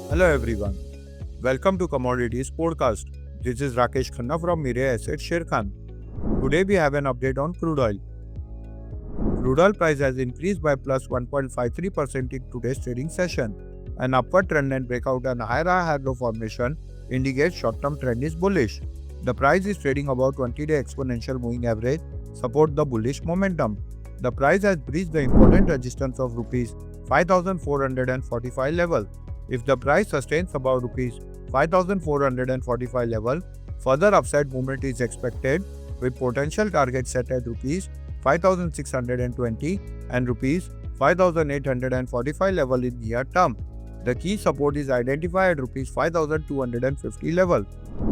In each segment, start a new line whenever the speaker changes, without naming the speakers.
Hello everyone. Welcome to Commodities Podcast. This is Rakesh Khanna from Mirae Asset Sharekhan. Today we have an update on crude oil. Crude oil price has increased by plus 1.53% in today's trading session. An upward trend line breakout and higher high low formation indicates short-term trend is bullish. The price is trading above 20-day exponential moving average, support the bullish momentum. The price has breached the important resistance of rupees 5,445 level. If the price sustains above rupees 5,445 level, further upside movement is expected with potential targets set at rupees 5,620 and rupees 5,845 level in near term. The key support is identified at rupees 5,250 level.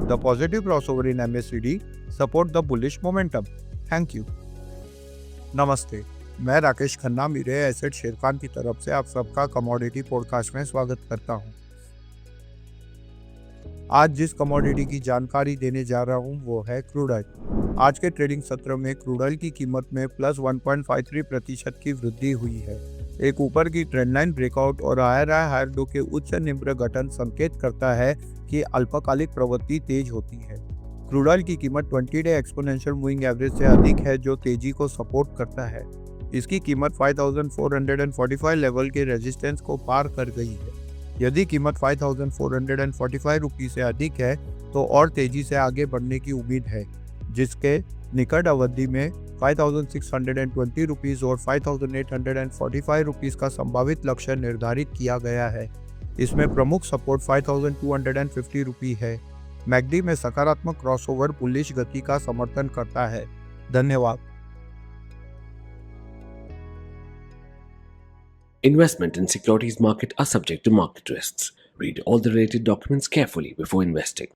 The positive crossover in MACD support the bullish momentum. Thank you. नमस्ते, मैं Rakesh Khanna Mirae Asset Sharekhan की तरफ से आप सबका commodity podcast में स्वागत करता हूं। आज जिस कमोडिटी की जानकारी देने जा रहा हूं वो है क्रूड ऑयल। आज के ट्रेडिंग सत्र में क्रूड ऑयल की कीमत में प्लस 1.53% की वृद्धि हुई है। एक ऊपर की ट्रेंडलाइन ब्रेकआउट और हायर लो के उच्च निम्न गठन संकेत करता है कि अल्पकालिक प्रवृत्ति तेज होती है। क्रूड ऑयल की कीमत 20-डे एक्सपोनेंशियल मूविंग एवरेज से अधिक है जो तेजी को सपोर्ट करता है। इसकी कीमत 5,445 लेवल के रेजिस्टेंस को पार कर गई है। यदि कीमत 5,445 रुपीस से अधिक है तो और तेजी से आगे बढ़ने की उम्मीद है, जिसके निकट अवधि में 5,620 रुपीस और 5,845 रुपीस का संभावित लक्ष्य निर्धारित किया गया है। इसमें प्रमुख सपोर्ट 5,250 रुपये है। मैकडी में सकारात्मक क्रॉसओवर बुलिश गति का समर्थन करता है। धन्यवाद।
Investment in securities market are subject to market risks. Read all the related documents carefully before investing.